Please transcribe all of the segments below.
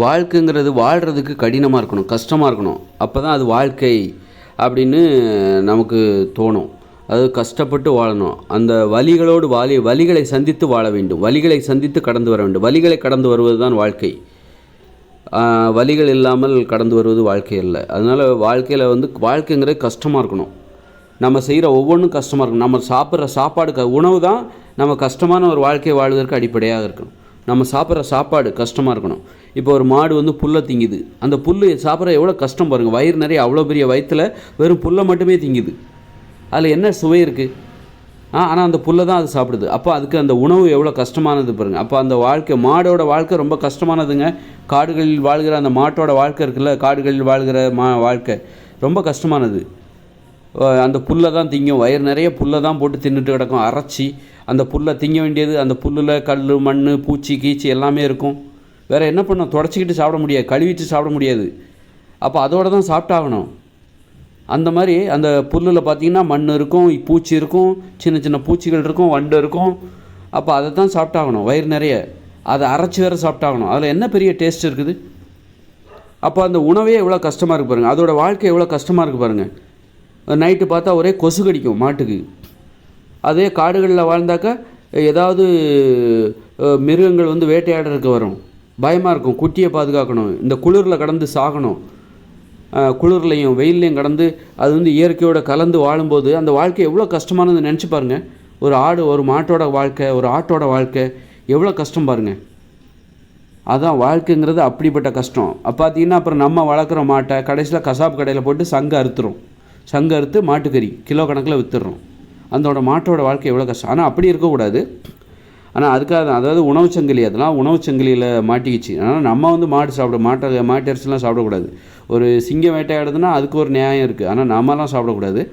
வாழ்க்கைங்கிறது வாழ்கிறதுக்கு கடினமாக இருக்கணும், கஷ்டமாக இருக்கணும். அப்போ தான் அது வாழ்க்கை அப்படின்னு நமக்கு தோணும். அது கஷ்டப்பட்டு வாழணும். அந்த வலிகளோடு வலிகளை சந்தித்து வாழ வேண்டும். வலிகளை சந்தித்து கடந்து வர வேண்டும். வலிகளை கடந்து வருவது தான் வாழ்க்கை. வலிகள் இல்லாமல் கடந்து வருவது வாழ்க்கை இல்லை. அதனால் வாழ்க்கையில் வாழ்க்கைங்கிறது கஷ்டமாக இருக்கணும். நம்ம செய்கிற ஒவ்வொன்றும் கஷ்டமாக இருக்கணும். நம்ம சாப்பிட்ற சாப்பாடு உணவு தான் நம்ம கஷ்டமான ஒரு வாழ்க்கை வாழ்வதற்கு அடிப்படையாக இருக்கணும். நம்ம சாப்பிட்ற சாப்பாடு கஷ்டமாக இருக்கணும். இப்போ ஒரு மாடு புல்லை திங்குது. அந்த புல் சாப்பிட்ற எவ்வளோ கஷ்டம் பாருங்கள். வயிறு நிறைய, அவ்வளோ பெரிய வயிற்றில் வெறும் புல்லை மட்டுமே திங்குது. அதில் என்ன சுவை இருக்குது? ஆனால் அந்த புல்லை தான் அது சாப்பிடுது. அப்போ அதுக்கு அந்த உணவு எவ்வளோ கஷ்டமானது பாருங்கள். அப்போ அந்த மாடோட வாழ்க்கை ரொம்ப கஷ்டமானதுங்க. காடுகளில் வாழ்கிற அந்த மாட்டோட வாழ்க்கை இருக்குல்ல, காடுகளில் வாழ்கிற வாழ்க்கை ரொம்ப கஷ்டமானது. அந்த புல்லை தான் திங்கும். வயிறு நிறைய புல்லை தான் போட்டு தின்னுட்டு கிடக்கும். அரைச்சி அந்த புல்லை திங்க வேண்டியது. அந்த புல்லில் கல், மண், பூச்சி, கீச்சி எல்லாமே இருக்கும். வேறு என்ன பண்ணோம்? தொடச்சிக்கிட்டு சாப்பிட முடியாது, கழுவிட்டு சாப்பிட முடியாது. அப்போ அதோடு தான் சாப்பிட்டாகணும். அந்த மாதிரி அந்த புல்லில் பார்த்திங்கன்னா மண் இருக்கும், பூச்சி இருக்கும், சின்ன சின்ன பூச்சிகள் இருக்கும், வண்டு இருக்கும். அப்போ அதை தான் சாப்பிட்டாகணும் வயிறு நிறைய. அதை அரைச்சி வேறு சாப்பிட்டாகணும். அதில் என்ன பெரிய டேஸ்ட் இருக்குது? அப்போ அந்த உணவே எவ்வளோ கஷ்டமாக இருக்குது பாருங்கள். அதோடய வாழ்க்கை எவ்வளோ கஷ்டமாக இருக்குது பாருங்கள். நைட்டு பார்த்தா ஒரே கொசு கடிக்கும் மாட்டுக்கு. அதே காடுகளில் வாழ்ந்தாக்கா ஏதாவது மிருகங்கள் வேட்டையாடுறதுக்கு வரும். பயமாக இருக்கும். குட்டியை பாதுகாக்கணும். இந்த குளிரில் கடந்து சாகணும். குளிர்லையும் வெயில்லையும் கடந்து அது இயற்கையோடு கலந்து வாழும்போது அந்த வாழ்க்கை எவ்வளோ கஷ்டமானது நினச்சி பாருங்கள். ஒரு மாட்டோட வாழ்க்கை, ஒரு ஆட்டோட வாழ்க்கை எவ்வளோ கஷ்டம் பாருங்கள். அதான் வாழ்க்கைங்கிறது அப்படிப்பட்ட கஷ்டம். பார்த்தீங்கன்னா அப்புறம் நம்ம வளர்க்குற மாட்டை கடைசியில் கசாப்பு கடையில் போட்டு சங்கு அறுத்து மாட்டுக்கறி கிலோ கணக்கில் விற்றுடுறோம். அதோட மாட்டோட வாழ்க்கை எவ்வளோ கஷ்டம். ஆனால் அப்படி இருக்கக்கூடாது. ஆனால் அதுக்காக தான், அதாவது உணவுச்சங்கிலி, அதெல்லாம் உணவுச்சங்கிலியில் மாட்டிக்கிச்சு. ஆனால் நம்ம மாட்டு இறைச்சிலாம் சாப்பிடக்கூடாது. ஒரு சிங்கம் வேட்டையாடுதுன்னா அதுக்கு ஒரு நியாயம் இருக்குது. ஆனால் நாமெல்லாம் சாப்பிடக்கூடாது.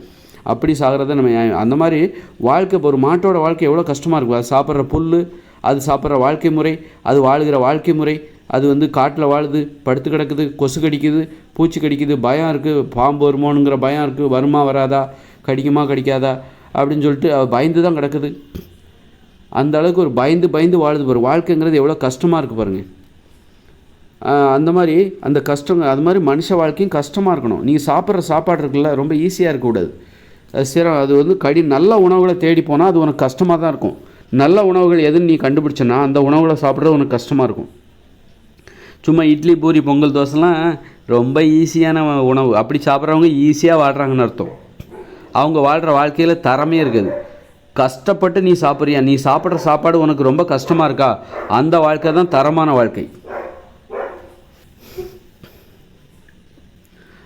அப்படி சாகிறத நம்ம நியாயம். அந்த மாதிரி வாழ்க்கை, ஒரு மாட்டோட வாழ்க்கை எவ்வளோ கஷ்டமாக இருக்கும். அது சாப்பிட்ற புல், அது சாப்பிட்ற வாழ்க்கை முறை, அது வாழ்கிற வாழ்க்கை முறை, அது காட்டில் வாழுது, படுத்து கிடக்குது, கொசு கடிக்குது, பூச்சி கடிக்குது, பயம் இருக்குது, பாம்பு வருமோனுங்கிற பயம் இருக்குது, வருமா வராதா, கடிக்குமா கடிக்காதா அப்படின்னு சொல்லிட்டு பயந்து தான் கிடக்குது. அந்த அளவுக்கு ஒரு பயந்து வாழுது பாரு. வாழ்க்கைங்கிறது எவ்வளோ கஷ்டமாக இருக்குது பாருங்கள். அந்த மாதிரி அந்த கஷ்டம், அது மாதிரி மனுஷ வாழ்க்கையும் கஷ்டமாக இருக்கணும். நீங்கள் சாப்பிட்ற சாப்பாடு இருக்குல்ல, ரொம்ப ஈஸியாக இருக்கக்கூடாது. அது நல்ல உணவுகளை தேடி போனால் அது உனக்கு கஷ்டமாக தான் இருக்கும். நல்ல உணவுகள் எதுன்னு நீ கண்டுபிடிச்சனா அந்த உணவுகளை சாப்பிட்றது உனக்கு கஷ்டமாக இருக்கும். சும்மா இட்லி, பூரி, பொங்கல், தோசைலாம் ரொம்ப ஈஸியான உணவு. அப்படி சாப்பிட்றவங்க ஈஸியாக வாழ்கிறாங்கன்னு அர்த்தம். அவங்க வாழ்கிற வாழ்க்கையில் தரமே இருக்குது. கஷ்டப்பட்டு நீ சாப்பிட்றியா, நீ சாப்பிட்ற சாப்பாடு உனக்கு ரொம்ப கஷ்டமாக இருக்கா, அந்த வாழ்க்கை தான் தரமான வாழ்க்கை.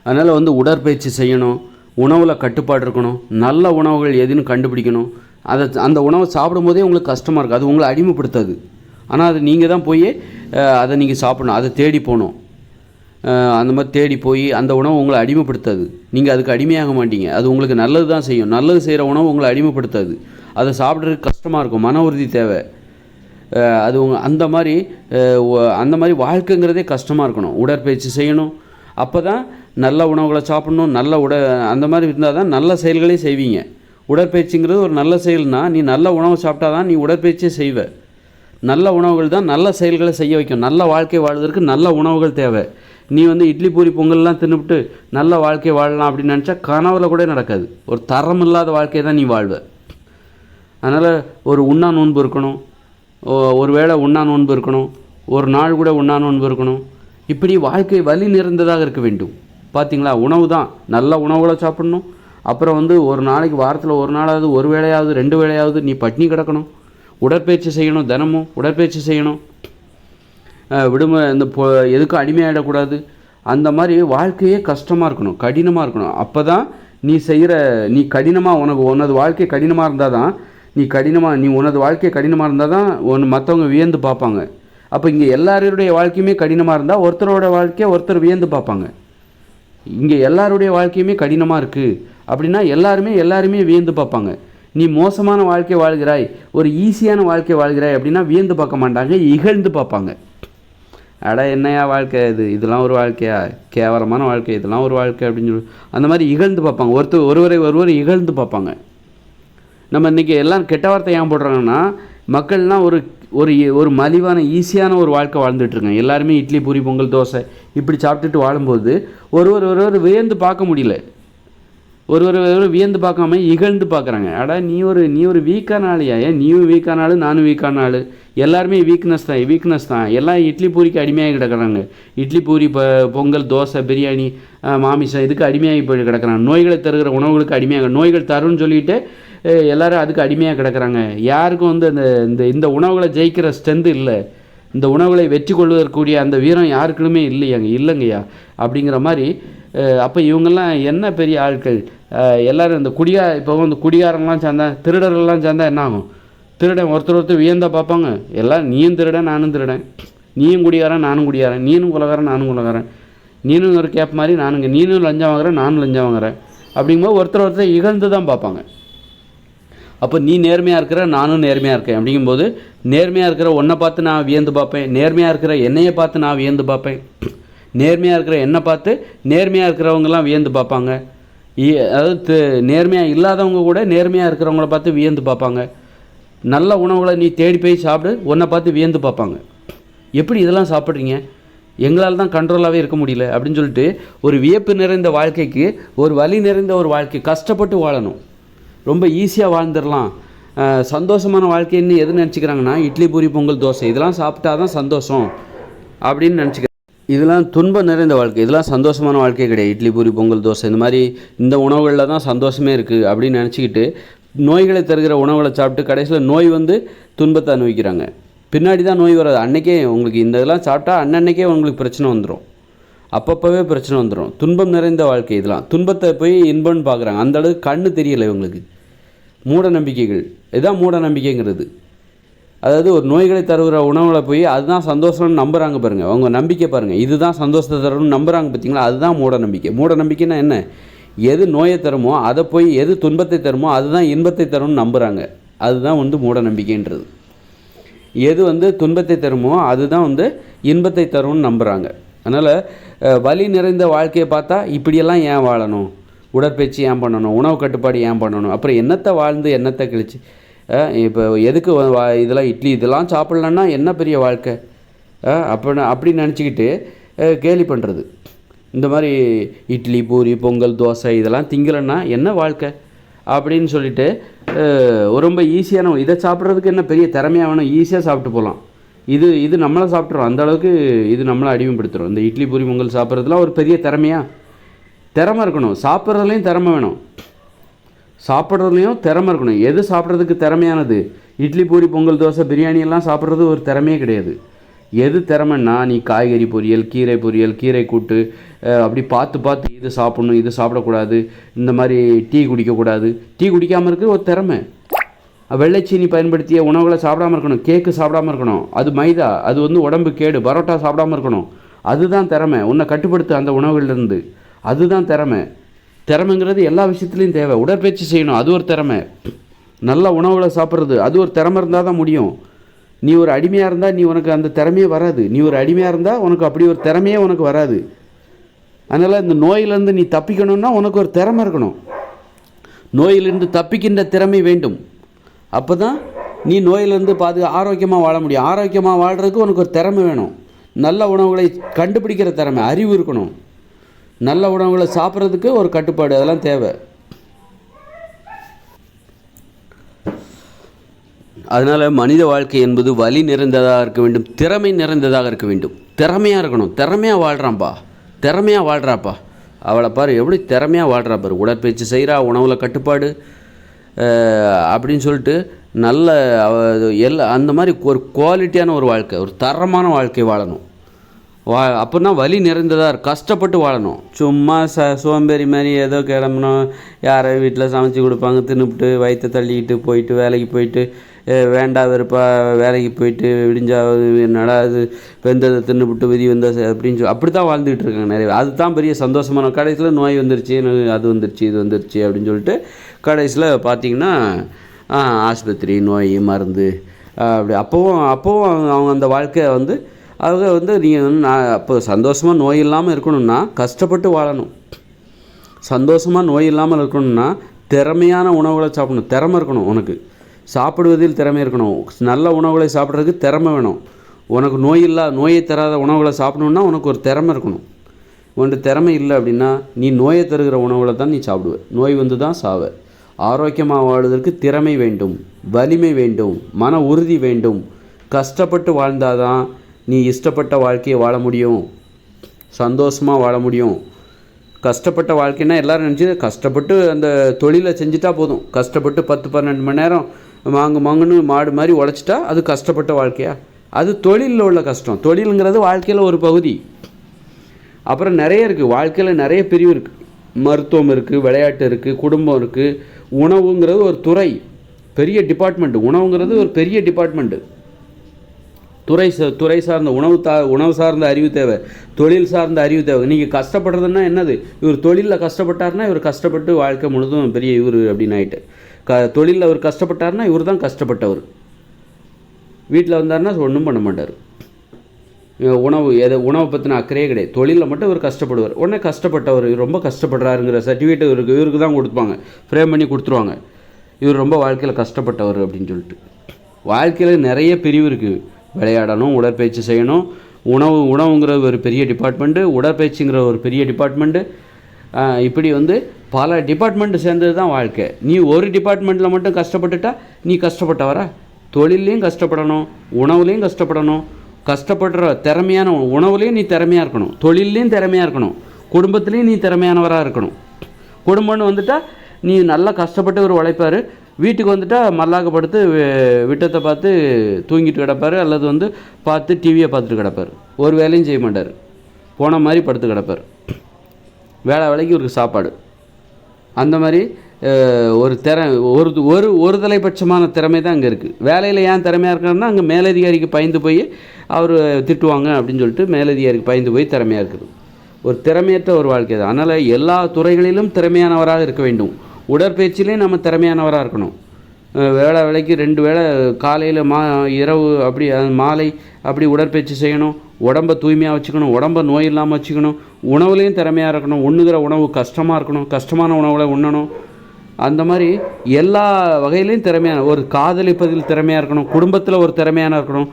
அதனால் உடற்பயிற்சி செய்யணும், உணவில் கட்டுப்பாடு இருக்கணும், நல்ல உணவுகள் எதுன்னு கண்டுபிடிக்கணும். அந்த உணவை சாப்பிடும்போதே உங்களுக்கு கஷ்டமாக இருக்குது, அது உங்களை அடிமைப்படுத்தாது. ஆனால் அது நீங்கள் தான் போய் அதை நீங்கள் சாப்பிடணும், அதை தேடி போகணும். அந்த மாதிரி தேடி போய் அந்த உணவு உங்களை அடிமைப்படுத்தாது. நீங்கள் அதுக்கு அடிமையாக மாட்டீங்க. அது உங்களுக்கு நல்லது தான் செய்யும். நல்லது செய்கிற உணவு உங்களை அடிமைப்படுத்தாது. அதை சாப்பிட்றதுக்கு கஷ்டமாக இருக்கும், மன உறுதி தேவை. அது அந்த மாதிரி வாழ்க்கைங்கிறதே கஷ்டமாக இருக்கணும். உடற்பயிற்சி செய்யணும், அப்போ தான் நல்ல உணவுகளை சாப்பிடணும். அந்த மாதிரி இருந்தால் தான் நல்ல செயல்களே செய்வீங்க. உடற்பயிற்சிங்கிறது ஒரு நல்ல செயல்னால், நீ நல்ல உணவு சாப்பிட்டா தான் நீ உடற்பயிற்சியே செய்வ. நல்ல உணவுகள் தான் நல்ல செயல்களை செய்ய வைக்கும். நல்ல வாழ்க்கை வாழ்வதற்கு நல்ல உணவுகள் தேவை. நீ இட்லி, பூரி, பொங்கல்லாம் தின்னுபிட்டு நல்ல வாழ்க்கை வாழலாம் அப்படின்னு நினச்சா கனவுல கூட நடக்காது. ஒரு தரம் இல்லாத வாழ்க்கையை தான் நீ வாழ்வ. அதனால் ஒரு உண்ணா நோன்பு இருக்கணும், ஒரு வேளை உண்ணா நோன்பு இருக்கணும், ஒரு நாள் கூட உண்ணா நோன்பு இருக்கணும். இப்படி வாழ்க்கை வலி நிறைந்ததாக இருக்க வேண்டும். பார்த்திங்களா? உணவு தான் நல்ல உணவுகளை சாப்பிடணும். அப்புறம் ஒரு நாளைக்கு வாரத்தில் ஒரு நாளாவது, ஒரு வேளையாவது, 2 வேளையாவது நீ பட்டினி கிடக்கணும். உடற்பயிற்சி செய்யணும், தினமும் உடற்பயிற்சி செய்யணும். எதுக்கும் அடிமையாகிடக்கூடாது. அந்த மாதிரி வாழ்க்கையே கஷ்டமாக இருக்கணும், கடினமாக இருக்கணும். அப்போ தான் நீ கடினமாக உனது வாழ்க்கை கடினமாக இருந்தால் தான் உனது வாழ்க்கை கடினமாக இருந்தால் தான் மற்றவங்க வியந்து பார்ப்பாங்க. அப்போ இங்கே எல்லாருடைய வாழ்க்கையுமே கடினமாக இருந்தால் ஒருத்தரோட வாழ்க்கையை ஒருத்தர் வியந்து பார்ப்பாங்க. இங்கே எல்லாருடைய வாழ்க்கையுமே கடினமாக இருக்குது அப்படின்னா எல்லாருமே வியந்து பார்ப்பாங்க. நீ மோசமான வாழ்க்கை வாழ்கிறாய், ஒரு ஈஸியான வாழ்க்கை வாழ்கிறாய் அப்படின்னா வியந்து பார்க்க மாட்டாங்க, இகழ்ந்து பார்ப்பாங்க. அட என்னையா வாழ்க்கை இதெல்லாம் ஒரு வாழ்க்கையா, கேவலமான வாழ்க்கை, இதெல்லாம் ஒரு வாழ்க்கை அப்படின்னு சொல்லி அந்த மாதிரி இகழ்ந்து பார்ப்பாங்க. ஒருவர் இகழ்ந்து பார்ப்பாங்க. நம்ம இன்றைக்கி எல்லாம் கெட்ட வார்த்தை ஏன் போடுறாங்கன்னா, மக்கள்லாம் ஒரு ஒரு மலிவான ஈஸியான ஒரு வாழ்க்கை வாழ்ந்துட்டுருக்கேன். எல்லாருமே இட்லி பூரி பொங்கல் தோசை இப்படி சாப்பிட்டுட்டு வாழும்போது ஒருவர் வியந்து பார்க்க முடியல. ஒருவர் வியந்து பார்க்காம இகழ்ந்து பார்க்குறாங்க. அடா நீ ஒரு வீக்கான ஆளையா? ஏன் நீயும் வீக்கான ஆள், நானும் வீக்கான ஆள், எல்லாருமே வீக்னஸ் தான். எல்லாம் இட்லி பூரிக்கு அடிமையாகி கிடக்குறாங்க. இட்லி பூரி பொங்கல் தோசை பிரியாணி மாமிசம் இதுக்கு அடிமையாகி போய் கிடக்குறாங்க. நோய்களை தருகிற உணவுகளுக்கு அடிமையாக, நோய்கள் தரும்னு சொல்லிட்டு எல்லோரும் அதுக்கு அடிமையாக கிடக்குறாங்க. யாருக்கும் வந்து இந்த உணவுகளை ஜெயிக்கிற ஸ்ட்ரென்த்து இல்லை, இந்த உணவுகளை வெற்றி கொள்வதற்குரிய அந்த வீரம் யாருக்குமே இல்லைங்கய்யா அப்படிங்கிற மாதிரி. அப்போ இவங்கெல்லாம் என்ன பெரிய ஆட்கள்? எல்லோரும் இந்த இப்போ வந்து குடிகாரங்களாம் சேர்ந்தா, திருடர்கள்லாம் சேர்ந்தா என்ன ஆகும்? திருடன் ஒருத்தர் வியந்தா பார்ப்பாங்க. எல்லாம் நீயும் திருடன் நானும் திருடன், நீயும் குடிகாரன் நானும் குடிகாரன், நீனும் குலகாரன் நானும் குலகாரன், நீனும் ஒரு கேப் மாதிரி நீனும் லஞ்சம் வாங்குறேன் நானும் லஞ்சம் வாங்குறேன் அப்படிங்கும்போது ஒருத்தர் இகழ்ந்து தான் பார்ப்பாங்க. அப்போ நீ நேர்மையாக இருக்கிற நானும் நேர்மையாக இருக்கேன் அப்படிங்கும்போது, நேர்மையாக இருக்கிற உன்னை பார்த்து நான் வியந்து பார்ப்பேன், நேர்மையாக இருக்கிற என்னையை பார்த்து நான் வியந்து பார்ப்பேன், நேர்மையாக இருக்கிற என்னை பார்த்து நேர்மையாக இருக்கிறவங்கலாம் வியந்து பார்ப்பாங்க. அதாவது நேர்மையாக இல்லாதவங்க கூட நேர்மையாக இருக்கிறவங்கள பார்த்து வியந்து பார்ப்பாங்க. நல்ல உணவுகளை நீ தேடி போய் சாப்பிடு, உன்னை பார்த்து வியந்து பார்ப்பாங்க. எப்படி இதெல்லாம் சாப்பிட்றீங்க? எங்களால் தான் கண்ட்ரோலாகவே இருக்க முடியல அப்படின்னு சொல்லிட்டு ஒரு வியப்பு நிறைந்த வாழ்க்கைக்கு ஒரு வலி நிறைந்த ஒரு வாழ்க்கை, கஷ்டப்பட்டு வாழணும். ரொம்ப ஈஸியாக வாழ்ந்துடலாம், சந்தோஷமான வாழ்க்கைன்னு எது நினச்சிக்கிறாங்கன்னா, இட்லி பூரி பொங்கல் தோசை இதெல்லாம் சாப்பிட்டா தான் சந்தோஷம் அப்படின்னு நினச்சிக்கிறேன். இதெல்லாம் துன்பம் நிறைந்த வாழ்க்கை, இதெல்லாம் சந்தோஷமான வாழ்க்கை கிடையாது. இட்லி பூரி பொங்கல் தோசை இந்த மாதிரி இந்த உணவுகளில் தான் சந்தோஷமே இருக்குது அப்படின்னு நினச்சிக்கிட்டு நோய்களை தருகிற உணவுகளை சாப்பிட்டு கடைசியில் நோய் வந்து துன்பத்தை அனுபவிக்கிறாங்க. பின்னாடி தான் நோய் வராது. அன்றைக்கே உங்களுக்கு இந்த இதெல்லாம் சாப்பிட்டா அன்னன்னைக்கே உங்களுக்கு பிரச்சனை வந்துடும், அப்பப்போவே பிரச்சனை வந்துடும். துன்பம் நிறைந்த வாழ்க்கை இதெல்லாம். துன்பத்தை போய் இன்பம்னு பார்க்குறாங்க. அந்த அளவுக்கு கண்ணு தெரியலை இவங்களுக்கு. மூட நம்பிக்கைகள், இதுதான் மூட நம்பிக்கைங்கிறது. அதாவது ஒரு நோய்களை தருகிற உணவுகளை போய் அதுதான் சந்தோஷம்னு நம்புகிறாங்க பாருங்கள், அவங்க நம்பிக்கை பாருங்கள். இதுதான் சந்தோஷத்தை தரணும்னு நம்புகிறாங்க பார்த்தீங்களா, அதுதான் மூட நம்பிக்கை. மூட நம்பிக்கைன்னா என்ன? எது நோயை தருமோ அதை போய், எது துன்பத்தை தருமோ அதுதான் இன்பத்தை தரும்னு நம்புகிறாங்க. அதுதான் வந்து மூட நம்பிக்கைன்றது. எது வந்து துன்பத்தை தருமோ அதுதான் வந்து இன்பத்தை தரும்னு நம்புகிறாங்க. அதனால் வலி நிறைந்த வாழ்க்கையை பார்த்தா இப்படியெல்லாம் ஏன் வாழணும், உடற்பயிற்சி ஏன் பண்ணணும், உணவு கட்டுப்பாடு ஏன் பண்ணணும், அப்புறம் என்னத்தை வாழ்ந்து என்னத்தை கழிச்சு, இப்போ எதுக்கு இதெல்லாம் இட்லி இதெல்லாம் சாப்பிட்லன்னா என்ன பெரிய வாழ்க்கை அப்படி நினச்சிக்கிட்டு கேலி பண்ணுறது. இந்த மாதிரி இட்லி பூரி பொங்கல் தோசை இதெல்லாம் திங்கலைன்னா என்ன வாழ்க்கை அப்படின்னு சொல்லிட்டு ரொம்ப ஈஸியான, இதை சாப்பிட்றதுக்கு என்ன பெரிய திறமையாக வேணும், ஈஸியாக சாப்பிட்டு போகலாம். இது நம்மளை சாப்பிட்றோம், அந்தளவுக்கு இது நம்மளை அடிமைப்படுத்துகிறோம். இந்த இட்லி பூரி பொங்கல் சாப்பிட்றதுலாம் ஒரு பெரிய திறமை இருக்கணும். சாப்பிட்றதுலையும் திறமை வேணும், சாப்பிட்றதுலையும் திறமை இருக்கணும். எது சாப்பிட்றதுக்கு திறமையானது? இட்லி பூரி பொங்கல் தோசை பிரியாணி எல்லாம் சாப்பிட்றது ஒரு திறமையே கிடையாது. எது திறமைன்னா, நீ காய்கறி பொரியல், கீரை கூட்டு அப்படி பார்த்து இது சாப்பிட்ணும், இது சாப்பிடக்கூடாது, இந்த மாதிரி டீ குடிக்கக்கூடாது. டீ குடிக்காமல் இருக்கிறது ஒரு திறமை. வெள்ளைச்சீனி பயன்படுத்திய உணவுகளை சாப்பிடாமல் இருக்கணும், கேக்கு சாப்பிடாமல் இருக்கணும், அது மைதா, அது வந்து உடம்பு கேடு, பரோட்டா சாப்பிடாமல் இருக்கணும். அதுதான் திறமை. உன்னை கட்டுப்படுத்து அந்த உணவுகள்லேருந்து, அதுதான் திறமைங்கிறது எல்லா விஷயத்துலையும் தேவை. உடற்பயிற்சி செய்யணும், அது ஒரு திறமை. நல்ல உணவுகளை சாப்பிட்றது அது ஒரு திறமை இருந்தால் தான் முடியும். நீ ஒரு அடிமையாக இருந்தால் உனக்கு அந்த திறமையே வராது. நீ ஒரு அடிமையாக இருந்தால் உனக்கு அப்படி ஒரு திறமையே உனக்கு வராது. அதனால் இந்த நோயிலேருந்து நீ தப்பிக்கணும்னா உனக்கு ஒரு திறமை இருக்கணும். நோயிலிருந்து தப்பிக்கின்ற திறமை வேண்டும். அப்போ தான் நீ நோயிலிருந்து ஆரோக்கியமாக வாழ முடியும். ஆரோக்கியமாக வாழ்கிறதுக்கு உனக்கு ஒரு திறமை வேணும். நல்ல உணவுகளை கண்டுபிடிக்கிற திறமை, அறிவு இருக்கணும். நல்ல உணவுகளை சாப்பிட்றதுக்கு ஒரு கட்டுப்பாடு, அதெல்லாம் தேவை. அதனால் மனித வாழ்க்கை என்பது வலி நிறைந்ததாக இருக்க வேண்டும், திறமை நிறைந்ததாக இருக்க வேண்டும். திறமையாக இருக்கணும். திறமையாக வாழ்கிறாப்பா, அவளை பாரு எப்படி திறமையாக வாழ்கிறா பாரு, உடற்பயிற்சி செய்கிறா, உணவில் கட்டுப்பாடு அப்படின்னு சொல்லிட்டு நல்ல அந்த மாதிரி ஒரு குவாலிட்டியான ஒரு வாழ்க்கை, ஒரு தரமான வாழ்க்கை வாழணும். அப்போனா வலி நிறைந்ததாக கஷ்டப்பட்டு வாழணும். சும்மா சோம்பேறி மாதிரி ஏதோ கிளம்பணும், யாரை வீட்டில் சமைச்சு கொடுப்பாங்க, தின்னுபிட்டு வயிற்றை தள்ளிக்கிட்டு போயிட்டு வேலைக்கு போயிட்டு வேண்டா வெறுப்பா வேலைக்கு போயிட்டு விடிஞ்சா என்னடா அது வெந்ததை தின்னுபிட்டு விதி வந்த அப்படின்னு சொல்லி அப்படி தான் வாழ்ந்துக்கிட்டு இருக்காங்க நிறைய. அதுதான் பெரிய சந்தோஷமான. கடைசியில் நோய் வந்துருச்சு, அது வந்துருச்சு, இது வந்துருச்சு அப்படின்னு சொல்லிட்டு கடைசியில் பார்த்திங்கன்னா ஆஸ்பத்திரி, நோய், மருந்து அப்படி அப்போவும் அவங்க அந்த வாழ்க்கையை வந்து அவங்க வந்து நீங்கள் வந்து அப்போ சந்தோஷமாக நோய் இல்லாமல் இருக்கணும்னா கஷ்டப்பட்டு வாழணும். சந்தோஷமாக நோய் இல்லாமல் இருக்கணும்னா திறமையான உணவுகளை சாப்பிடணும். திறமை இருக்கணும் உனக்கு. சாப்பிடுவதில் திறமை இருக்கணும். நல்ல உணவுகளை சாப்பிட்றதுக்கு திறமை வேணும். உனக்கு நோயை தராத உணவுகளை சாப்பிடணுன்னா உனக்கு ஒரு திறமை இருக்கணும். உன்கிட்ட திறமை இல்லை அப்படின்னா நீ நோயை தருகிற உணவுகளை தான் நீ சாப்பிடுவ. நோய் வந்து தான் சாவ. ஆரோக்கியமாக வாழ்வதற்கு திறமை வேண்டும், வலிமை வேண்டும், மன உறுதி வேண்டும். கஷ்டப்பட்டு வாழ்ந்தாதான் நீ இஷ்டப்பட்ட வாழ்க்கையை வாழ முடியும், சந்தோஷமாக வாழ முடியும். கஷ்டப்பட்ட வாழ்க்கைன்னா எல்லோரும் நினச்சி கஷ்டப்பட்டு அந்த தொழிலை செஞ்சுட்டா போதும். கஷ்டப்பட்டு 10-12 மணி நேரம் மாங்குன்னு மாடு மாதிரி உழைச்சிட்டா அது கஷ்டப்பட்ட வாழ்க்கையா? அது தொழிலில் உள்ள கஷ்டம். தொழிலுங்கிறது வாழ்க்கையில் ஒரு பகுதி. அப்புறம் நிறைய இருக்குது, வாழ்க்கையில் நிறைய பிரிவு இருக்குது. மருத்துவம் இருக்குது, விளையாட்டு இருக்குது, குடும்பம் இருக்குது. உணவுங்கிறது ஒரு பெரிய டிபார்ட்மெண்ட்டு. உணவுங்கிறது ஒரு பெரிய டிபார்ட்மெண்ட்டு. துறை சார்ந்த உணவு சார்ந்த அறிவு தேவை, தொழில் சார்ந்த அறிவு தேவை. நீங்கள் கஷ்டப்படுறதுன்னா என்னது? இவர் தொழிலில் கஷ்டப்பட்டார்னா இவர் கஷ்டப்பட்டு வாழ்க்கை முழுதும் பெரிய இவர் அப்படின்னு ஆகிட்டு. தொழிலில் அவர் கஷ்டப்பட்டார்னா இவர் தான் கஷ்டப்பட்டவர். வீட்டில் வந்தார்னா ஒன்றும் பண்ண மாட்டார். உணவை பற்றின அக்கறையே கிடையாது. தொழிலில் மட்டும் இவர் கஷ்டப்படுவார். உடனே கஷ்டப்பட்டவர், ரொம்ப கஷ்டப்படுறாருங்கிற சர்டிஃபிகேட் இவருக்கு தான் கொடுப்பாங்க, ஃப்ரேம் பண்ணி கொடுத்துருவாங்க. இவர் ரொம்ப வாழ்க்கையில் கஷ்டப்பட்டவர் அப்படின்னு சொல்லிட்டு. வாழ்க்கையில் நிறைய பிரிவு இருக்குது. விளையாடணும், உடற்பயிற்சி செய்யணும். உணவுங்கிறது ஒரு பெரிய டிபார்ட்மெண்ட்டு, உடற்பயிற்சிங்கிற ஒரு பெரிய டிபார்ட்மெண்ட்டு. இப்படி பல டிபார்ட்மெண்ட்டு சேர்ந்தது தான் வாழ்க்கை. நீ ஒரு டிபார்ட்மெண்ட்டில் மட்டும் கஷ்டப்பட்டுட்டா நீ கஷ்டப்பட்டவரா? தொழிலையும் கஷ்டப்படணும், உணவுலேயும் கஷ்டப்படணும். கஷ்டப்படுற திறமையான உணவுலேயும் நீ திறமையாக இருக்கணும், தொழிலையும் திறமையாக இருக்கணும், குடும்பத்துலேயும் நீ திறமையானவராக இருக்கணும். குடும்பம்னு வந்துட்டால் நீ நல்லா கஷ்டப்பட்டு ஒரு உழைப்பார். வீட்டுக்கு வந்துட்டால் மல்லாக்கப்படுத்து விட்டத்தை பார்த்து தூங்கிட்டு கிடப்பார், அல்லது பார்த்து டிவியை பார்த்துட்டு கிடப்பார். ஒரு வேலையும் செய்ய மாட்டார், போன மாதிரி படுத்து கிடப்பார். வேலைக்கு இவருக்கு சாப்பாடு. அந்த மாதிரி ஒரு தலைபட்சமான திறமை தான் அங்கே இருக்குது. வேலையில் ஏன் திறமையாக இருக்காருன்னா அங்கே மேலதிகாரிக்கு பயந்து போய் அவர் திட்டுவாங்க அப்படின்னு சொல்லிட்டு மேலதிகாரிக்கு பயந்து போய் திறமையாக இருக்குது. ஒரு திறமையற்ற ஒரு வாழ்க்கை தான். அதனால் எல்லா துறைகளிலும் திறமையானவராக இருக்க வேண்டும். உடற்பயிற்சியிலையும் நம்ம திறமையானவராக இருக்கணும். வேலைக்கு 2 வேளை காலையில் இரவு அப்படி மாலை அப்படி உடற்பயிற்சி செய்யணும். உடம்பை தூய்மையாக வச்சுக்கணும், உடம்பை நோய் இல்லாமல் வச்சுக்கணும். உணவுலேயும் திறமையாக இருக்கணும். உண்ணுகிற உணவு கஷ்டமாக இருக்கணும், கஷ்டமான உணவுகளை உண்ணணும். அந்த மாதிரி எல்லா வகையிலையும் திறமையான ஒரு காதலிப்பதில் திறமையாக இருக்கணும். குடும்பத்தில் ஒரு திறமையான இருக்கணும்.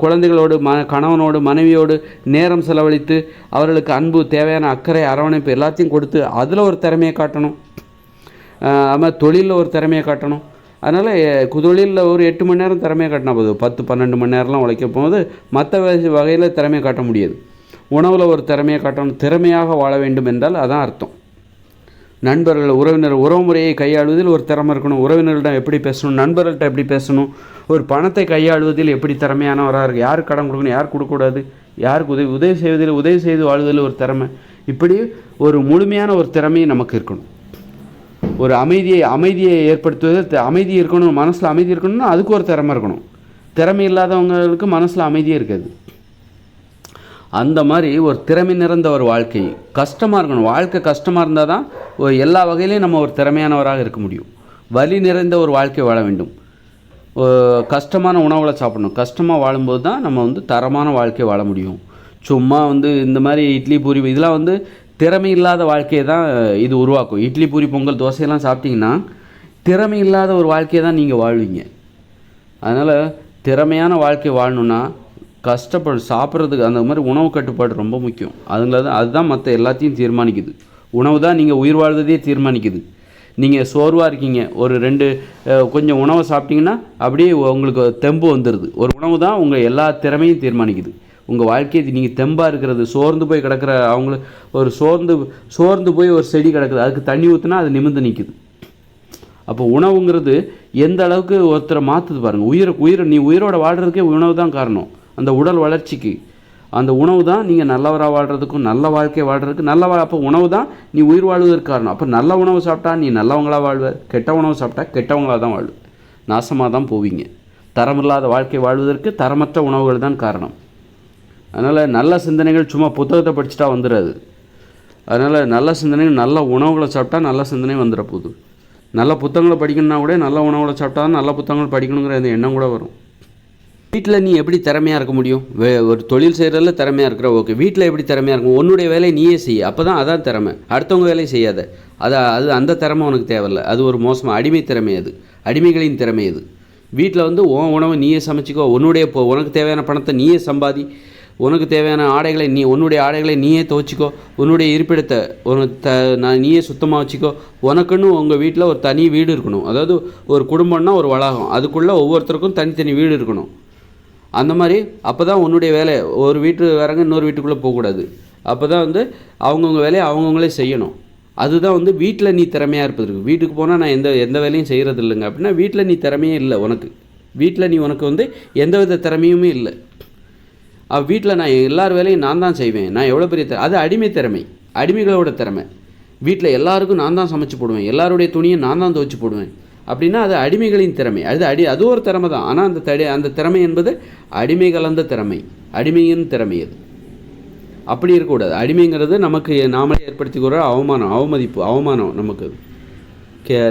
குழந்தைகளோடு கணவனோடு மனைவியோடு நேரம் செலவழித்து அவர்களுக்கு அன்பு, தேவையான அக்கறை, அரவணைப்பு எல்லாத்தையும் கொடுத்து அதில் ஒரு திறமையை காட்டணும். அதுமாதிரி தொழிலில் ஒரு திறமையை காட்டணும். அதனால் தொழிலில் ஒரு 8 மணி நேரம் திறமையை காட்டினா போதும். 10-12 மணி நேரம்லாம் உழைக்க போகும்போது மற்ற வகையில் திறமையை காட்ட முடியாது. உணவில் ஒரு திறமையை காட்டணும். திறமையாக வாழ வேண்டும் என்றால் அதான் அர்த்தம். நண்பர்கள், உறவு முறையை கையாளுவதில் ஒரு திறமை இருக்கணும். உறவினர்களிடம் எப்படி பேசணும், நண்பர்கள்ட்ட எப்படி பேசணும், ஒரு பணத்தை கையாளுவதில் எப்படி திறமையானவராக இருக்குது, யாருக்கு கடன் கொடுக்கணும், யாருக்கு கொடுக்கக்கூடாது, யாருக்கு உதவி செய்து வாழ்வதில் ஒரு திறமை. இப்படி ஒரு முழுமையான ஒரு திறமை நமக்கு இருக்கணும். ஒரு அமைதியை ஏற்படுத்துவது, அமைதி இருக்கணும், மனசில் அமைதி இருக்கணும்னா அதுக்கு ஒரு திறமை இருக்கணும். திறமை இல்லாதவங்களுக்கு மனசில் அமைதியே இருக்காது. அந்த மாதிரி ஒரு திறமை நிறைந்த ஒரு வாழ்க்கை கஷ்டமாக இருக்கணும். வாழ்க்கை கஷ்டமாக இருந்தால் தான் எல்லா வகையிலையும் நம்ம ஒரு திறமையானவராக இருக்க முடியும். வலி நிறைந்த ஒரு வாழ்க்கை வாழ வேண்டும். கஷ்டமான உணவுகளை சாப்பிடணும். கஷ்டமாக வாழும்போது தான் நம்ம தரமான வாழ்க்கை வாழ முடியும். சும்மா இந்த மாதிரி இட்லி பூரி இதெல்லாம் திறமை இல்லாத வாழ்க்கையை தான் இது உருவாக்கும். இட்லி பூரி பொங்கல் தோசையெல்லாம் சாப்பிட்டிங்கன்னா திறமை இல்லாத ஒரு வாழ்க்கையை தான் நீங்கள் வாழ்வீங்க. அதனால் திறமையான வாழ்க்கை வாழணுன்னா சாப்பிட்றதுக்கு அந்த மாதிரி உணவு கட்டுப்பாடு ரொம்ப முக்கியம். அதுதான் மற்ற எல்லாத்தையும் தீர்மானிக்குது. உணவு தான் நீங்கள் உயிர் வாழ்வதையே தீர்மானிக்குது. நீங்கள் சோர்வாக இருக்கீங்க, ஒரு 2 கொஞ்சம் உணவை சாப்பிட்டிங்கன்னா அப்படியே உங்களுக்கு தெம்பு வந்துடுது. ஒரு உணவு தான் உங்கள் எல்லா திறமையும் தீர்மானிக்குது. உங்கள் வாழ்க்கையை நீங்கள் தெம்பாக இருக்கிறது, சோர்ந்து போய் கிடக்கிற அவங்களுக்கு ஒரு சோர்ந்து போய் ஒரு செடி கிடக்குது, அதுக்கு தண்ணி ஊற்றுனா அது நிமிர்ந்து நிற்குது. அப்போ உணவுங்கிறது எந்த அளவுக்கு ஒருத்தரை மாற்றுது பாருங்கள். நீ உயிரோட வாழ்கிறதுக்கே உணவு தான் காரணம். அந்த உடல் வளர்ச்சிக்கு அந்த உணவு தான் நீங்கள் நல்லவராக வாழ்கிறதுக்கும் நல்ல வாழ்க்கை வாழ்கிறதுக்கு அப்போ உணவு தான் நீ உயிர் வாழ்வதற்கு காரணம். அப்போ நல்ல உணவு சாப்பிட்டா நீ நல்லவங்களாக வாழ்வார், கெட்ட உணவு சாப்பிட்டா கெட்டவங்களாக தான் வாழ்வு, நாசமாக தான் போவீங்க. தரமில்லாத வாழ்க்கை வாழ்வதற்கு தரமற்ற உணவுகள் தான் காரணம். அதனால் நல்ல சிந்தனைகள் சும்மா புத்தகத்தை படிச்சுட்டா வந்துடாது. அதனால் நல்ல சிந்தனைகள், நல்ல உணவுகளை சாப்பிட்டா நல்ல சிந்தனை வந்துட போகுது. நல்ல புத்தகங்களை படிக்கணுன்னா கூட நல்ல உணவுகளை சாப்பிட்டா தான் நல்ல புத்தகங்கள் படிக்கணுங்கிற அந்த எண்ணம் கூட வரும். வீட்டில் நீ எப்படி திறமையாக இருக்க முடியும்? ஒரு தொழில் செய்கிறதுல திறமையாக இருக்கிற ஓகே, வீட்டில் எப்படி திறமையாக இருக்கும்? உன்னுடைய வேலையை நீயே செய்ய, அப்போ தான் அதான் திறமை. அடுத்தவங்க வேலையை செய்யாத, அது அந்த திறமை உனக்கு தேவையில்லை. அது ஒரு மோசமாக அடிமை திறமை. அடிமைகளின் திறமை அது. வீட்டில் வந்து உன் உணவை நீயே சமைச்சிக்கோ, உனக்கு தேவையான பணத்தை நீயே சம்பாதி, உனக்கு தேவையான ஆடைகளை உன்னுடைய ஆடைகளை நீயே துவைச்சிக்கோ, உன்னுடைய இருப்பிடத்தை நீயே சுத்தமாக வச்சுக்கோ. உனக்குன்னு உங்கள் வீட்டில் ஒரு தனி வீடு இருக்கணும். அதாவது ஒரு குடும்பம்னா ஒரு வளாகம், அதுக்குள்ளே ஒவ்வொருத்தருக்கும் தனித்தனி வீடு இருக்கணும். அந்த மாதிரி அப்போ தான் உன்னுடைய வேலை, ஒரு வீட்டுக்காரங்க இன்னொரு வீட்டுக்குள்ளே போகக்கூடாது. அப்போ தான் வந்து அவங்கவுங்க வேலையை அவங்கவுங்களே செய்யணும். அதுதான் வந்து வீட்டில் நீ திறமையாக இருப்பதற்கு. வீட்டுக்கு போனால் நான் எந்த வேலையும் செய்கிறது இல்லைங்க அப்படின்னா வீட்டில் நீ திறமையே இல்லை. வீட்டில் உனக்கு வந்து எந்தவித திறமையுமே இல்லை. வீட்டில் நான் எல்லார் வேலையும் நான் தான் செய்வேன், நான் எவ்வளோ பெரிய அது அடிமை திறமை, அடிமைகளோட திறமை. வீட்டில் எல்லாருக்கும் நான் தான் சமைச்சு போடுவேன், எல்லாருடைய துணியை நான் தான் துவைச்சி போடுவேன் அப்படின்னா அது அடிமைகளின் திறமை. அது ஒரு திறமை தான். ஆனால் அந்த திறமை என்பது அடிமை கலந்த திறமை, அடிமையின் திறமை. அது அப்படி இருக்கக்கூடாது. அடிமைங்கிறது நமக்கு நாமளே ஏற்படுத்திக்கிற அவமானம். நமக்கு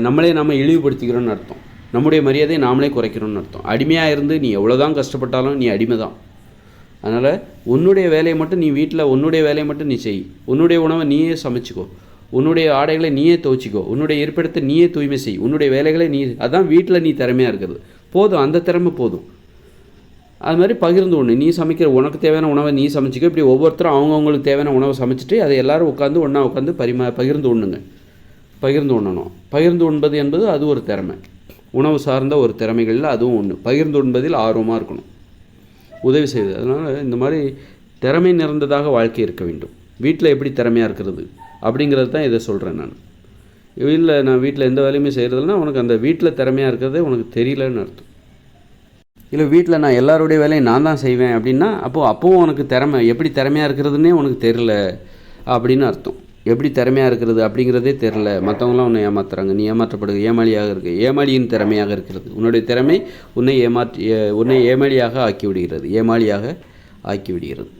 நம்மளே நம்ம இழிவுபடுத்திக்கிறோன்னு அர்த்தம். நம்முடைய மரியாதையை நாமளே குறைக்கிறோன்னு அர்த்தம். அடிமையாக இருந்து நீ எவ்வளோதான் கஷ்டப்பட்டாலும் நீ அடிமை தான். அதனால் உன்னுடைய வேலையை மட்டும் நீ வீட்டில் உன்னுடைய வேலையை மட்டும் நீ செய். உன்னுடைய உணவை நீயே சமைச்சிக்கோ, உன்னுடைய ஆடைகளை நீயே துவைச்சிக்கோ, உன்னுடைய இருப்பிடத்தை நீயே தூய்மை செய், உன்னுடைய வேலைகளை அதான் வீட்டில் நீ திறமையாக இருக்கிறது போதும். அந்த திறமை போதும். அது மாதிரி பகிர்ந்து உண்ணு. நீ சமைக்கிற உனக்கு தேவையான உணவை நீ சமைச்சிக்க. இப்படி ஒவ்வொருத்தரும் அவங்கவுங்களுக்கு தேவையான உணவை சமைச்சிட்டு அதை எல்லோரும் ஒன்றா உட்காந்து பகிர்ந்து உண்ணுங்க. பகிர்ந்து உண்ணணும். பகிர்ந்து உண்பது என்பது அது ஒரு திறமை. உணவு சார்ந்த ஒரு திறமைகளில் அதுவும் ஒன்று. பகிர்ந்து உண்பதில் ஆர்வமாக இருக்கணும், உதவி செய்வது. அதனால் இந்த மாதிரி திறமை நிறைந்ததாக வாழ்க்கை இருக்க வேண்டும். வீட்டில் எப்படி திறமையாக இருக்கிறது அப்படிங்கிறது தான் இதை சொல்கிறேன் நான். இல்லை நான் வீட்டில் எந்த வேலையுமே செய்கிறதில்னா உனக்கு அந்த வீட்டில் திறமையாக இருக்கிறதே உனக்கு தெரியலன்னு அர்த்தம். இல்லை வீட்டில் நான் எல்லாருடைய வேலையும் நான் தான் செய்வேன் அப்படின்னா அப்போவும் உனக்கு எப்படி திறமையாக இருக்கிறதுனே உனக்கு தெரில அப்படின்னு அர்த்தம். எப்படி திறமையாக இருக்கிறது அப்படிங்கிறதே தெரில. மற்றவங்களாம் உன்னை ஏமாத்துறாங்க, நீ ஏமாளியாக இருக்கு. ஏமாளியின் திறமையாக இருக்கிறது. உன்னுடைய திறமை உன்னை ஏமாளியாக ஆக்கிவிடுகிறது, ஏமாளியாக ஆக்கிவிடுகிறது.